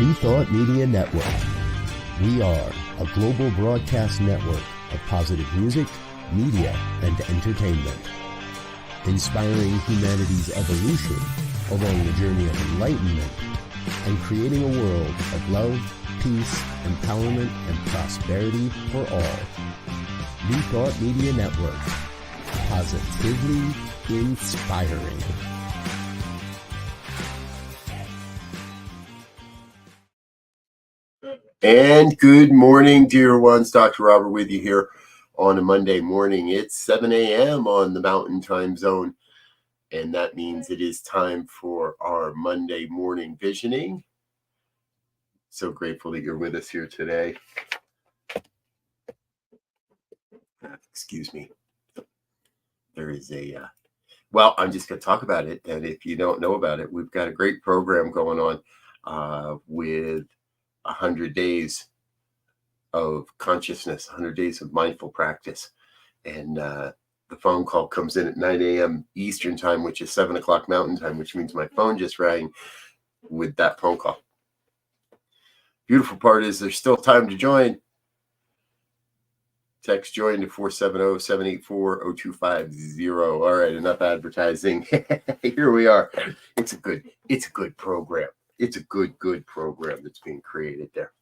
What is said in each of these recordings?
New Thought Media Network. We are a global broadcast network of positive music, media, and entertainment. Inspiring humanity's evolution along the journey of enlightenment and creating a world of love, peace, empowerment, and prosperity for all. New Thought Media Network. Positively inspiring. And good morning, dear ones. Dr. Robert with you here on a Monday morning. It's 7 a.m. on the Mountain Time Zone, and that means it is time for our Monday morning visioning. So grateful that you're with us here today. Excuse me. There is well, I'm just going to talk about it. And if you don't know about it, we've got a great program going on with 100 days of consciousness, 100 days of mindful practice. And the phone call comes in at 9 a.m. Eastern time, which is 7 o'clock Mountain time, which means my phone just rang with that phone call. Beautiful part is there's still time to join. Text join to 470-784-0250. All right, enough advertising. Here we are. It's a good program. It's a good program that's being created there.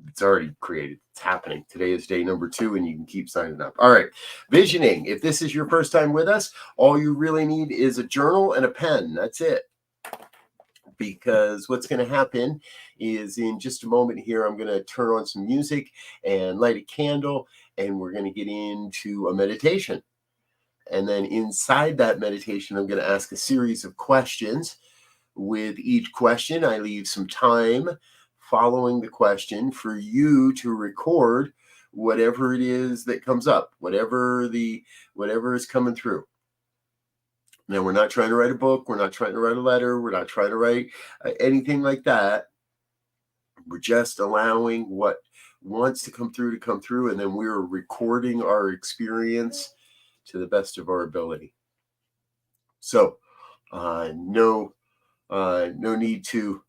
It's already created. It's happening. Today is day number 2, and you can keep signing up. All right. Visioning. If this is your first time with us, all you really need is a journal and a pen. That's it. Because what's going to happen is in just a moment here, I'm going to turn on some music and light a candle, and we're going to get into a meditation. And then inside that meditation, I'm going to ask a series of questions. With each question, I leave some time following the question for you to record whatever it is that comes up, whatever is coming through. Now, we're not trying to write a book. We're not trying to write a letter. We're not trying to write anything like that. We're just allowing what wants to come through, and then we're recording our experience to the best of our ability. So, no need to,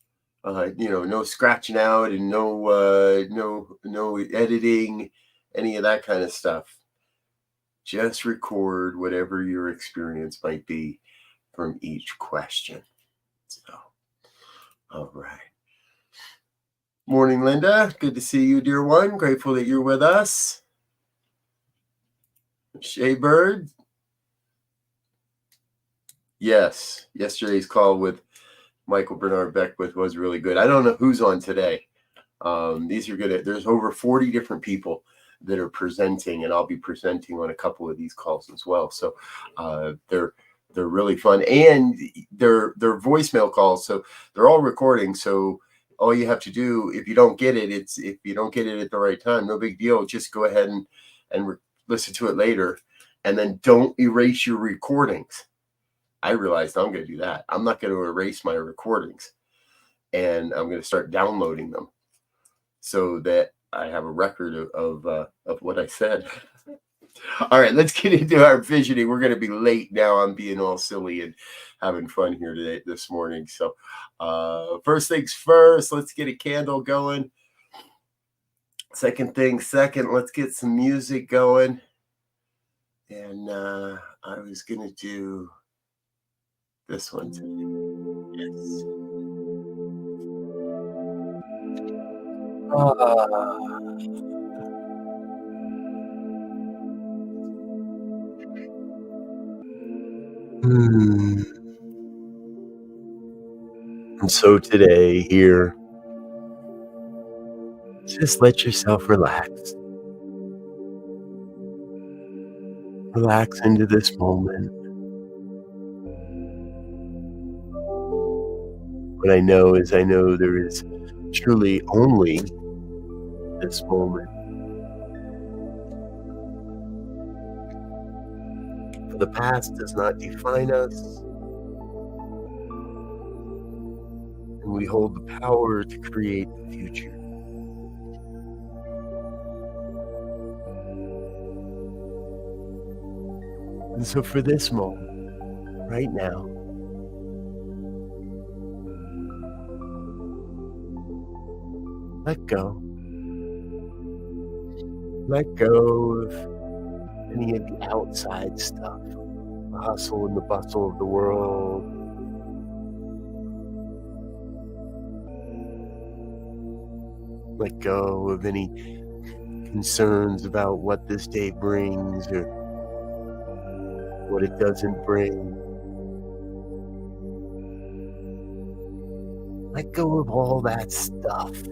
no scratching out and no editing, any of that kind of stuff. Just record whatever your experience might be from each question. So, all right. Morning, Linda. Good to see you, dear one. Grateful that you're with us. Shay Bird. Yes, yesterday's call with Michael Bernard Beckwith was really good. I don't know who's on today. These are good. There's over 40 different people that are presenting, and I'll be presenting on a couple of these calls as well. So they're really fun, and they're voicemail calls, so they're all recording. So all you have to do, if you don't get it, if you don't get it at the right time, no big deal. Just go ahead and listen to it later, and then don't erase your recordings. I realized I'm going to do that. I'm not going to erase my recordings, and I'm going to start downloading them so that I have a record of what I said. All right, let's get into our visioning. We're going to be late now. I'm being all silly and having fun here this morning. So first things first, let's get a candle going. Second thing second, let's get some music going. And I was going to do this one today. Yes. And so today here, just let yourself relax. Relax into this moment. What I know is there is truly only this moment. For the past does not define us. And we hold the power to create the future. And so for this moment, right now, Let go. Let go of any of the outside stuff, the hustle and the bustle of the world. Let go of any concerns about what this day brings or what it doesn't bring. Let go of all that stuff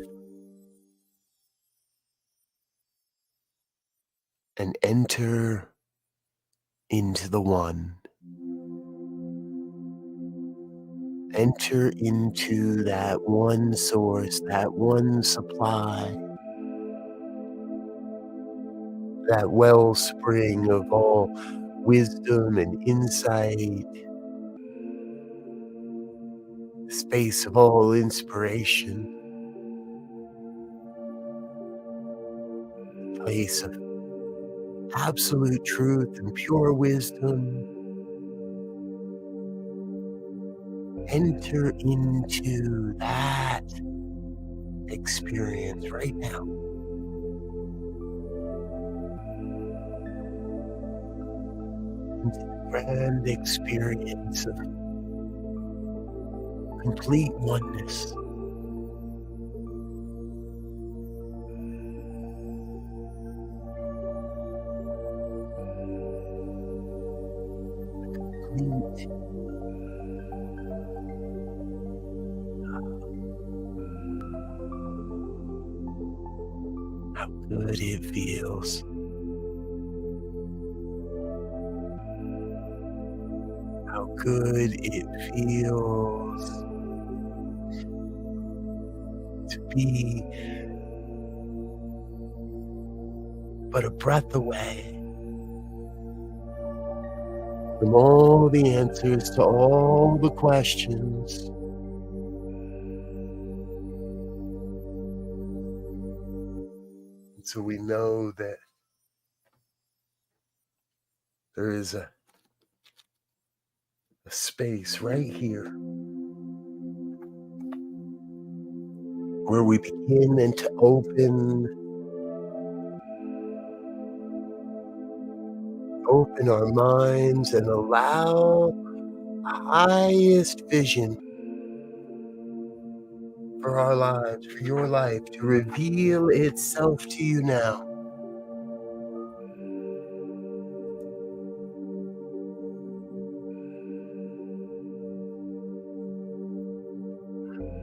and enter into the one. Enter into that one source, that one supply, that wellspring of all wisdom and insight, space of all inspiration, place of absolute truth and pure wisdom. Enter into that experience right now. Into the grand experience of complete oneness. Complete how good it feels. How good it feels to be but a breath away from all the answers to all the questions. And so we know that there is a space right here where we begin and to open our minds and allow the highest vision for our lives, for your life, to reveal itself to you now.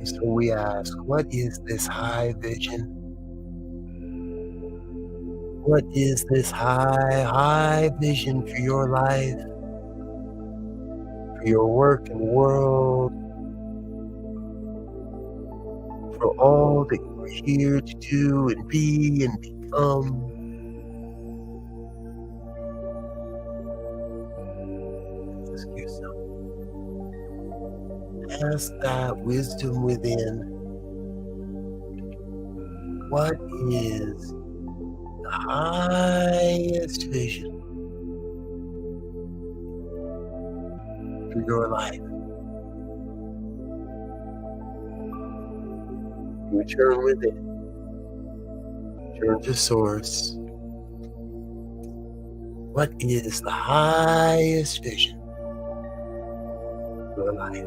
So we ask, what is this high vision? What is this high vision for your life, for your work and world, for all that you're here to do and be and become? Ask yourself. Ask that wisdom within. What is the highest vision for your life? Return within. Turn to source. What is the highest vision for your life?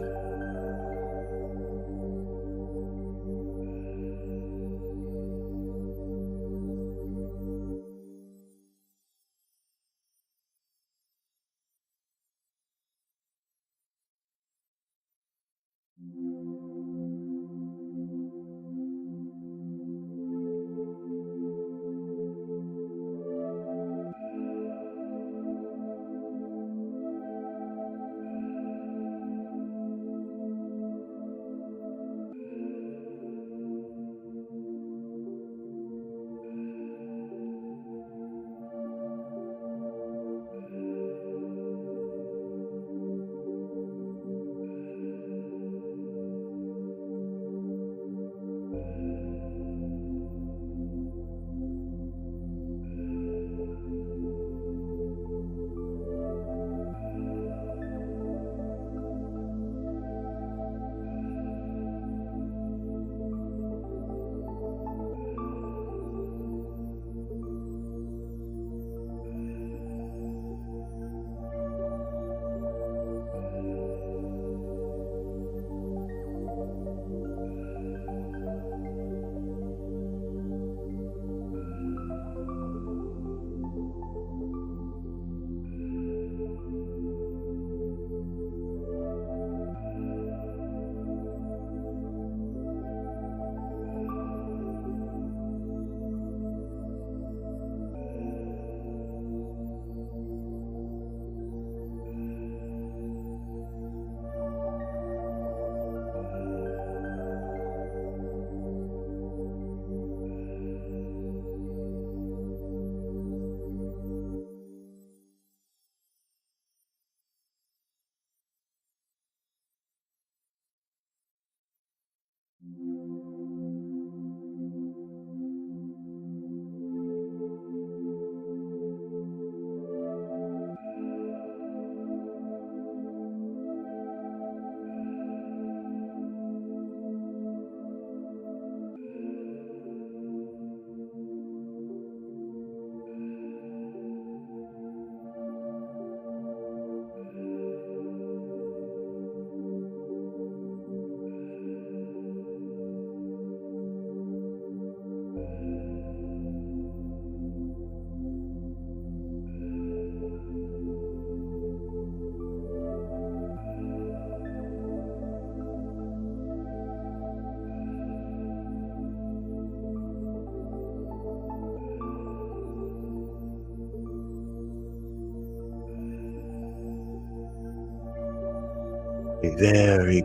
Very.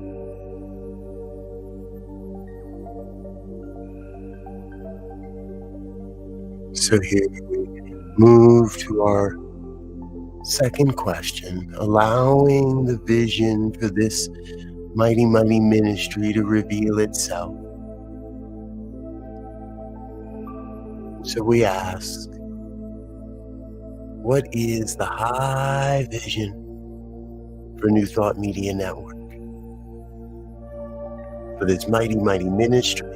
So here we move to our second question, allowing the vision for this mighty, mighty ministry to reveal itself. So we ask, what is the high vision for New Thought Media Network? For this mighty, mighty ministry,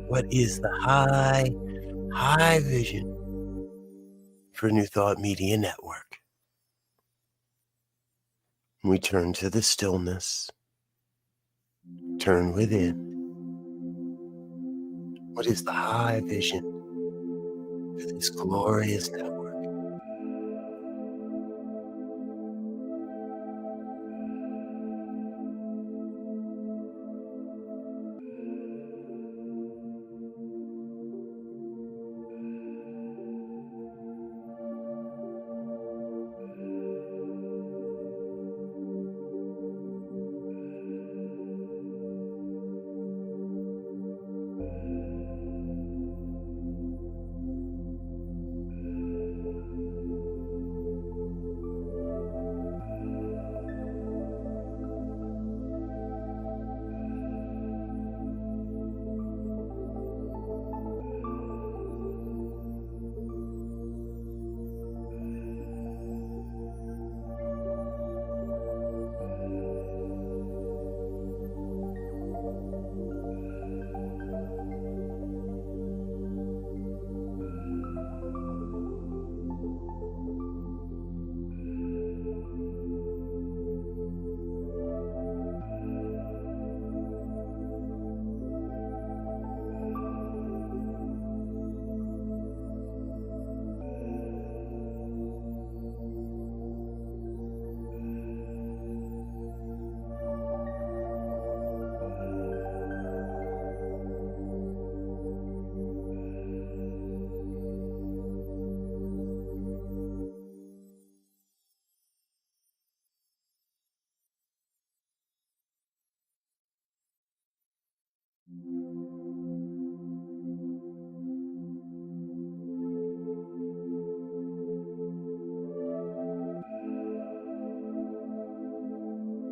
what is the high vision for New Thought Media Network? We turn to the stillness, turn within. What is the high vision for this glorious network?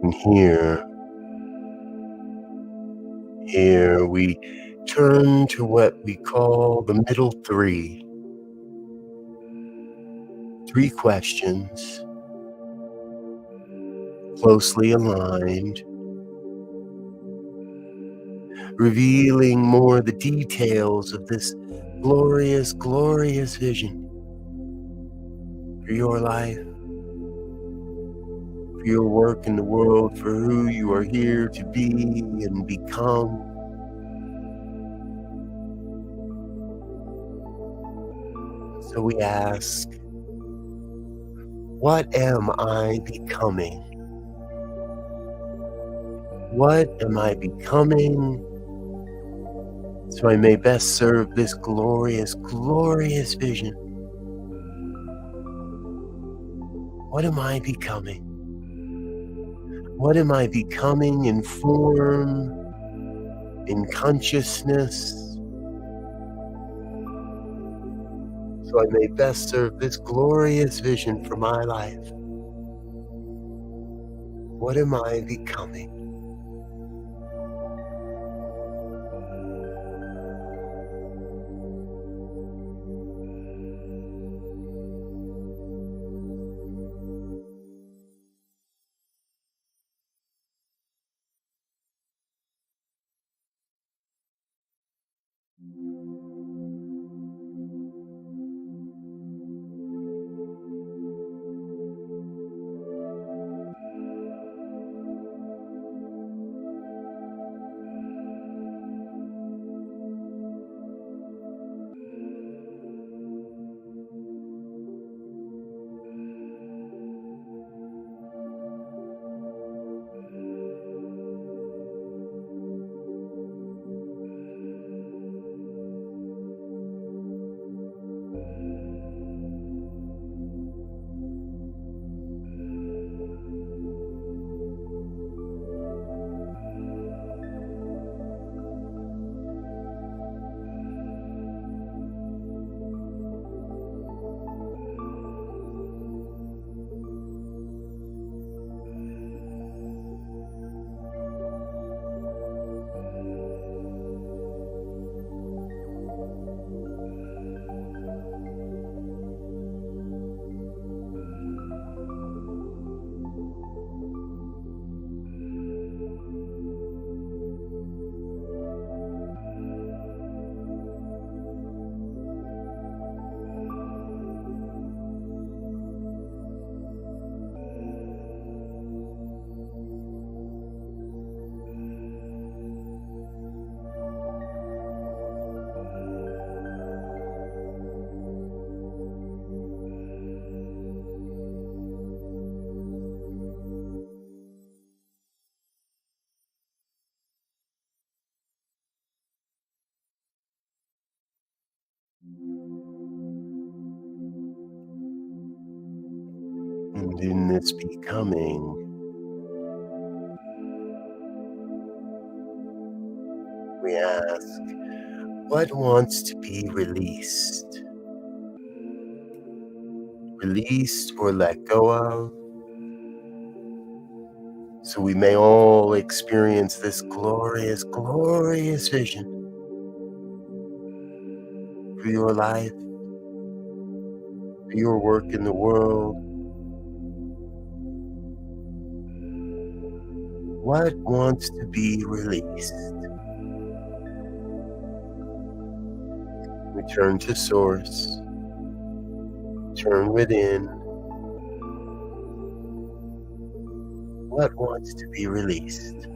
And here we turn to what we call the middle three. 3 questions, closely aligned, revealing more the details of this glorious, glorious vision for your life, for your work in the world, for who you are here to be and become. So we ask, what am I becoming? What am I becoming so I may best serve this glorious, glorious vision? What am I becoming? What am I becoming in form, in consciousness, so I may best serve this glorious vision for my life? What am I becoming? In this becoming, we ask, what wants to be released? Released or let go of, so we may all experience this glorious, glorious vision for your life, for your work in the world. What wants to be released? Return to source. Turn within. What wants to be released?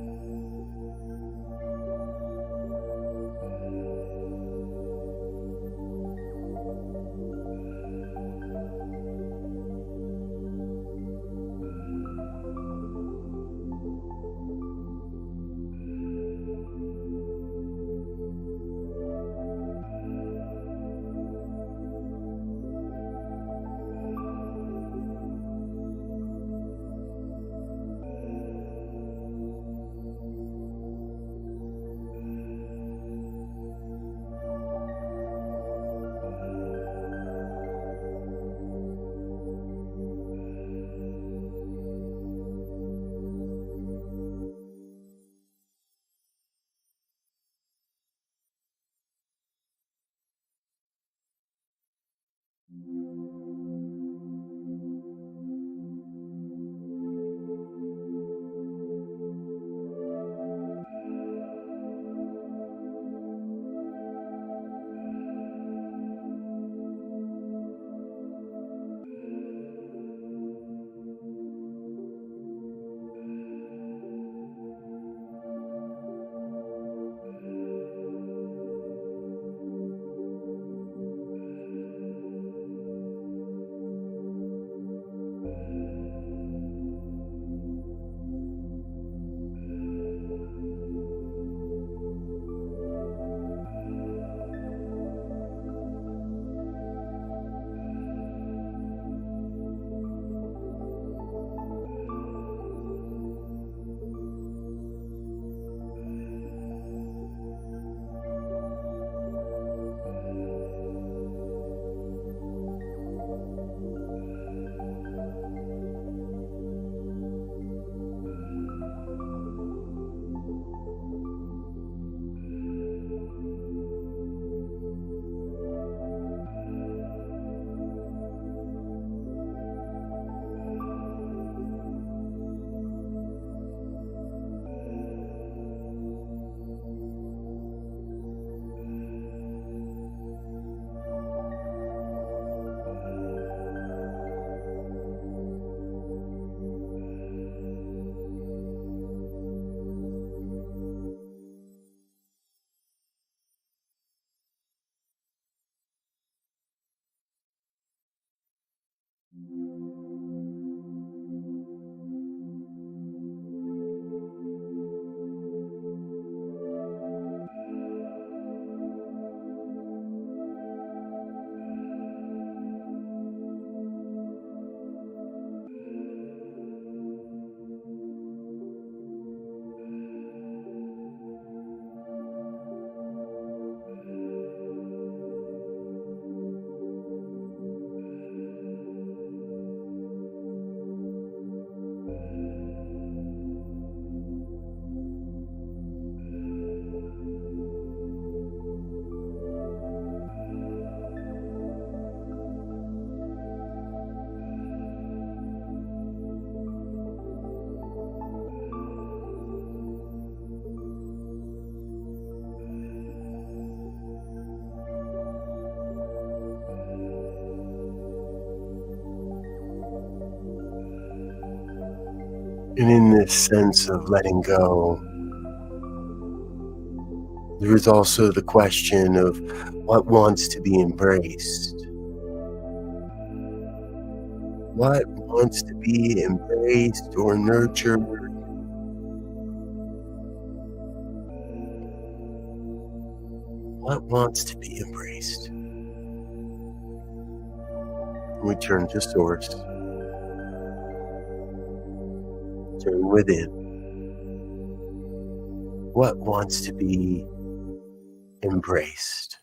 And in this sense of letting go, there is also the question of what wants to be embraced. What wants to be embraced or nurtured? What wants to be embraced? We turn to source. filtering within. What wants to be embraced?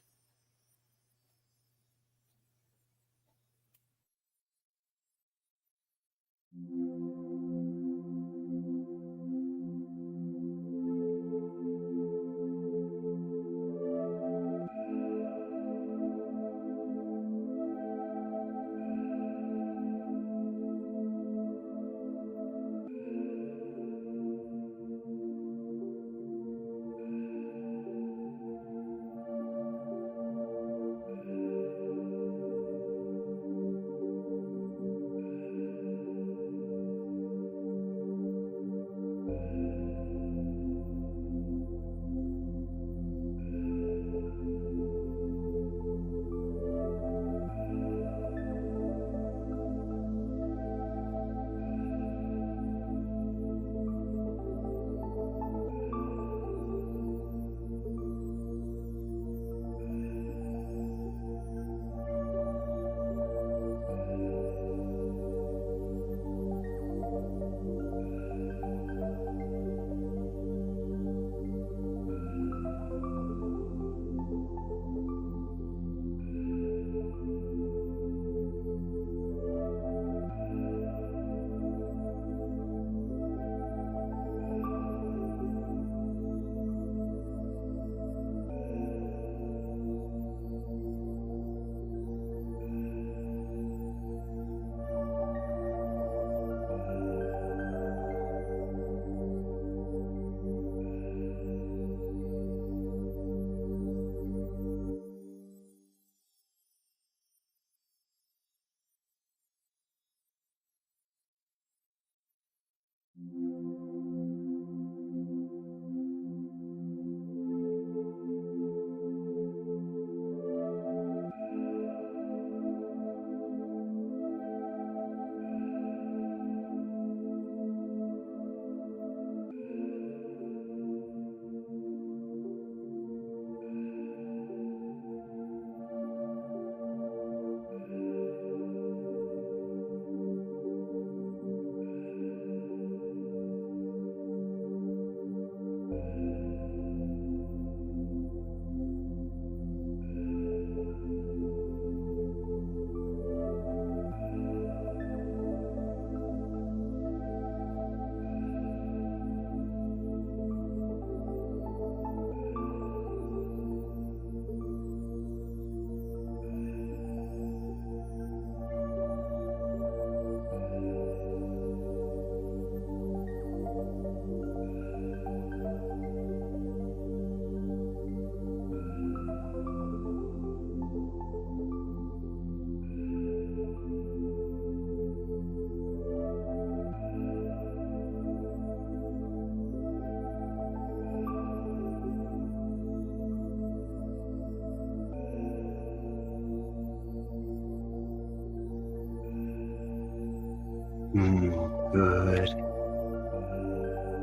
Good.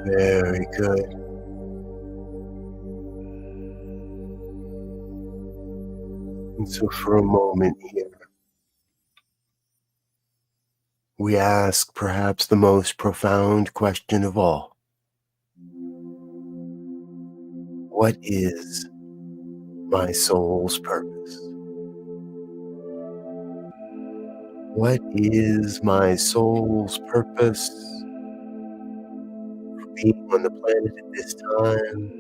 Very good. And so for a moment here, we ask perhaps the most profound question of all. What is my soul's purpose? What is my soul's purpose for being on the planet at this time?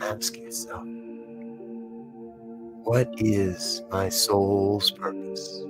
Ask yourself, what is my soul's purpose?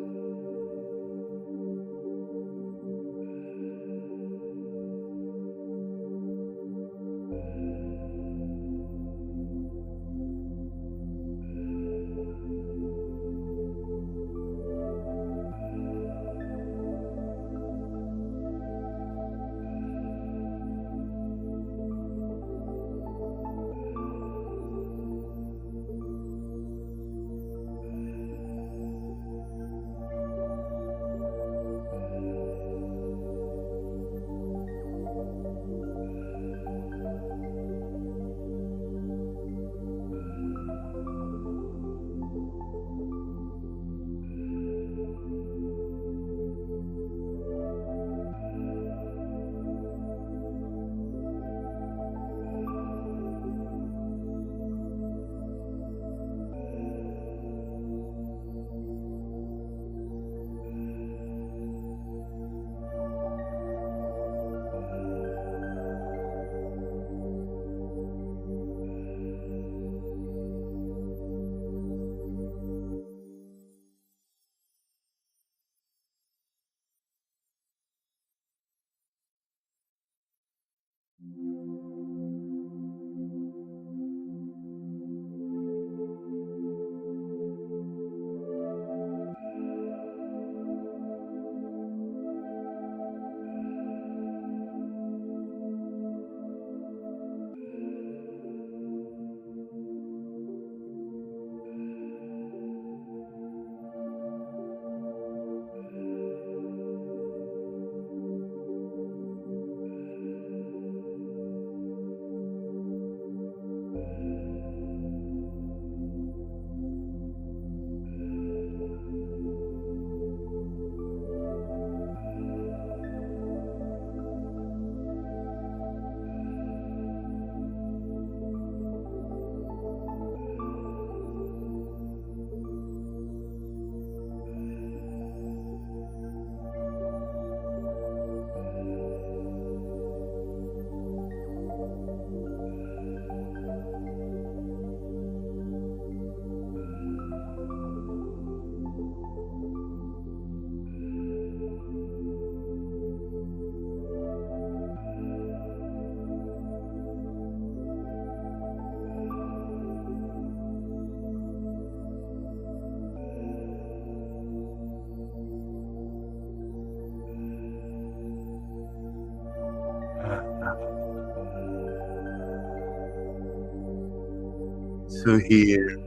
So here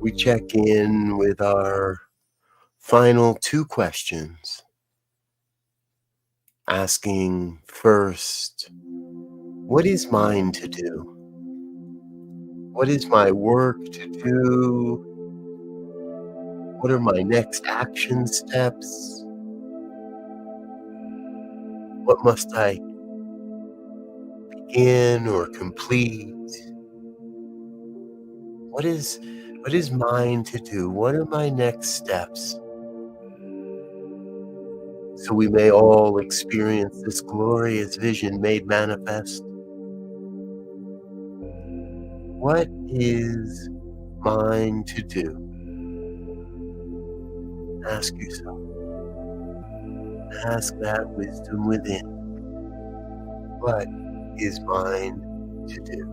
we check in with our final two questions, asking first, what is mine to do? What is my work to do? What are my next action steps? What must I begin or complete? What is mine to do? What are my next steps? So we may all experience this glorious vision made manifest. What is mine to do? Ask yourself. Ask that wisdom within. What is mine to do?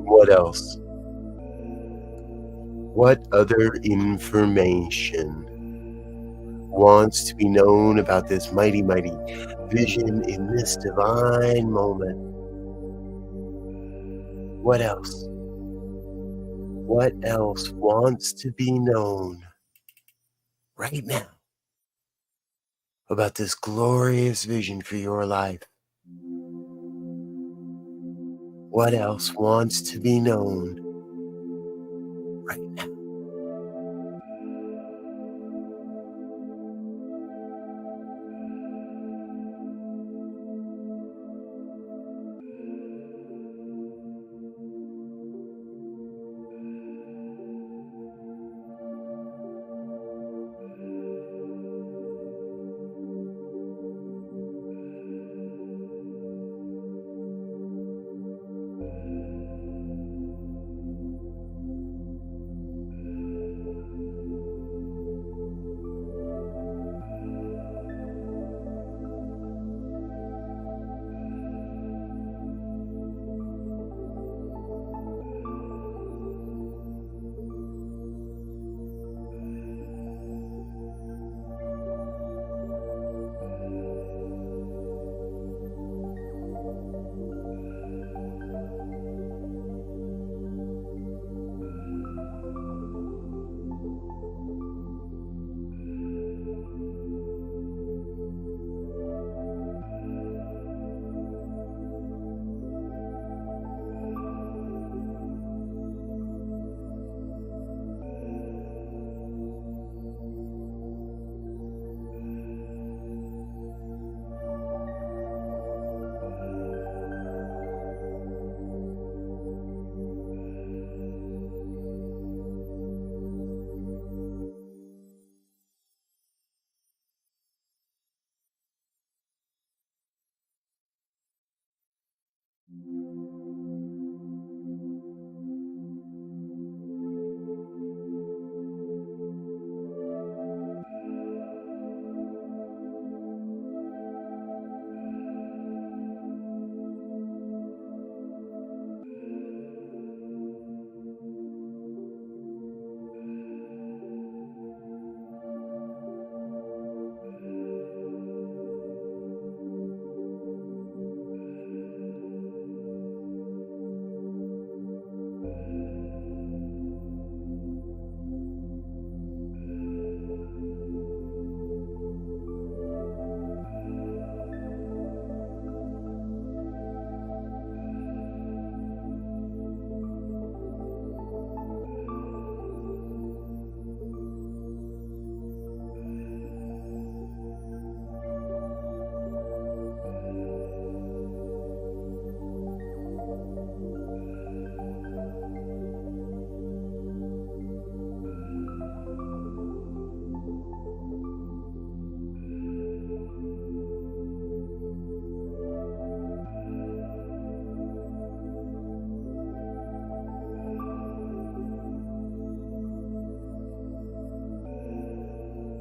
What else? What other information wants to be known about this mighty, mighty vision in this divine moment? What else? What else wants to be known right now about this glorious vision for your life? What else wants to be known right now?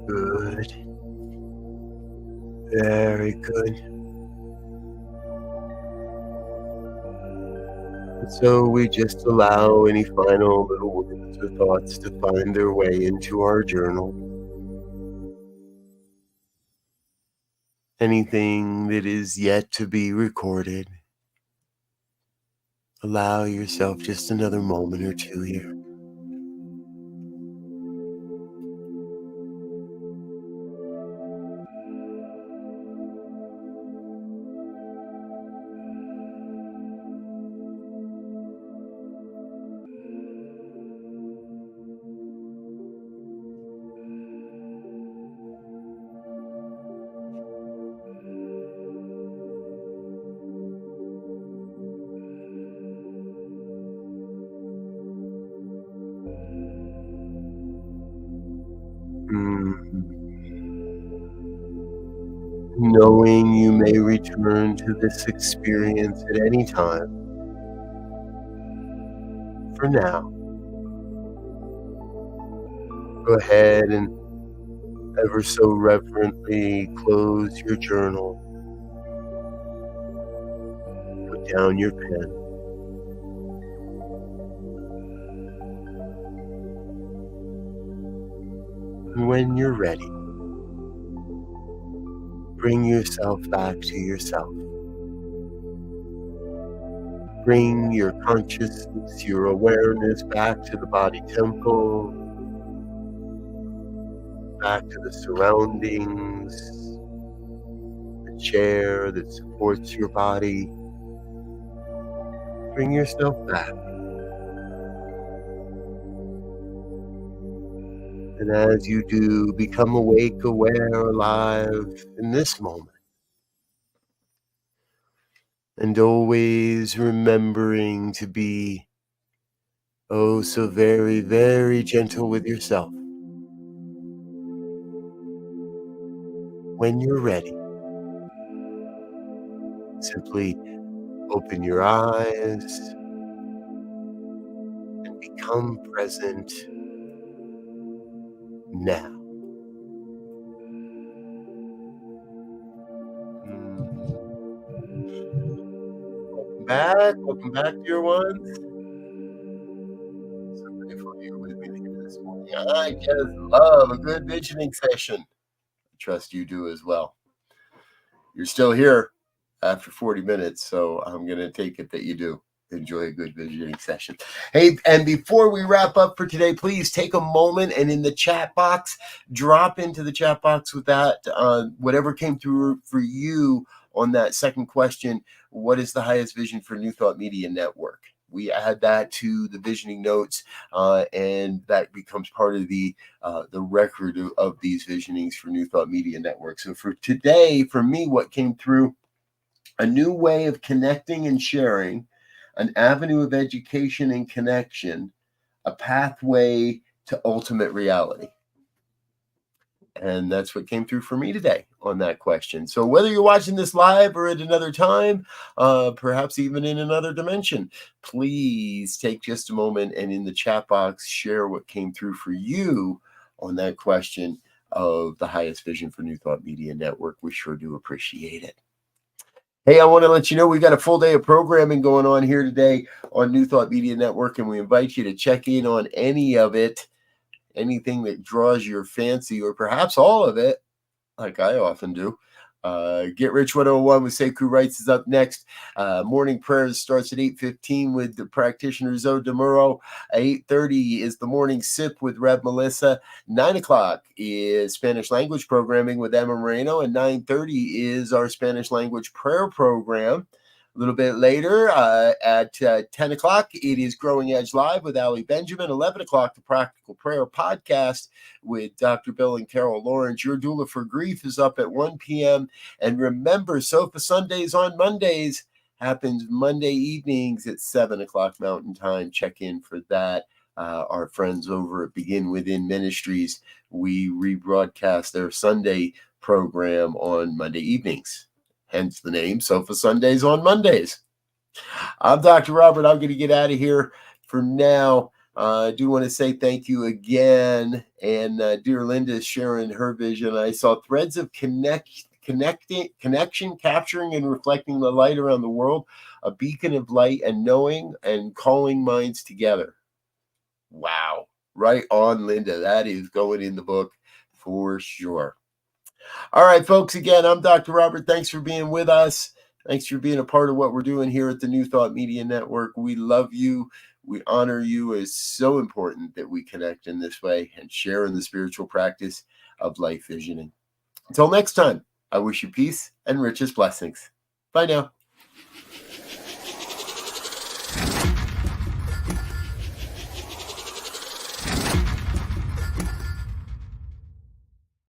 Good. Very good. So we just allow any final little words or thoughts to find their way into our journal. Anything that is yet to be recorded, allow yourself just another moment or two here. Knowing you may return to this experience at any time, for now, go ahead and ever so reverently close your journal, put down your pen, and when you're ready, bring yourself back to yourself. Bring your consciousness, your awareness back to the body temple, back to the surroundings, the chair that supports your body. Bring yourself back. And as you do, become awake, aware, alive in this moment. And always remembering to be oh so very, very gentle with yourself. When you're ready, simply open your eyes and become present now. Welcome back, dear ones. So grateful you're with me here this morning. I just love a good visioning session. I trust you do as well. You're still here after 40 minutes, so I'm going to take it that you do enjoy a good visioning session. Hey, and before we wrap up for today, please take a moment and in the chat box, drop into the chat box with that, whatever came through for you on that second question. What is the highest vision for New Thought Media Network? We add that to the visioning notes, and that becomes part of the record of these visionings for New Thought Media Network. So for today, for me, what came through, a new way of connecting and sharing, an avenue of education and connection, a pathway to ultimate reality. And that's what came through for me today on that question. So whether you're watching this live or at another time, perhaps even in another dimension, please take just a moment and in the chat box, share what came through for you on that question of the highest vision for New Thought Media Network. We sure do appreciate it. Hey, I want to let you know we got a full day of programming going on here today on New Thought Media Network, and we invite you to check in on any of it, anything that draws your fancy, or perhaps all of it, like I often do. Get Rich 101 with Sekou Writes is up next. Morning prayers starts at 8:15 with the practitioner Zoe DeMuro. 8:30 is the morning sip with Rev Melissa. 9 o'clock is Spanish language programming with Emma Moreno, and 9:30 is our Spanish language prayer program. A little bit later, at 10 o'clock, it is Growing Edge Live with Ali Benjamin. 11 o'clock, the Practical Prayer Podcast with Dr. Bill and Carol Lawrence. Your Doula for Grief is up at 1 p.m. And remember, Sofa Sundays on Mondays happens Monday evenings at 7 o'clock Mountain Time. Check in for that. Our friends over at Begin Within Ministries, we rebroadcast their Sunday program on Monday evenings. Hence the name, Sofa Sundays on Mondays. I'm Dr. Robert. I'm going to get out of here for now. I do want to say thank you again. And dear Linda is sharing her vision. I saw threads of connection, capturing and reflecting the light around the world, a beacon of light and knowing and calling minds together. Wow. Right on, Linda. That is going in the book for sure. All right, folks. Again, I'm Dr. Robert. Thanks for being with us. Thanks for being a part of what we're doing here at the New Thought Media Network. We love you. We honor you. It's so important that we connect in this way and share in the spiritual practice of life visioning. Until next time, I wish you peace and richest blessings. Bye now.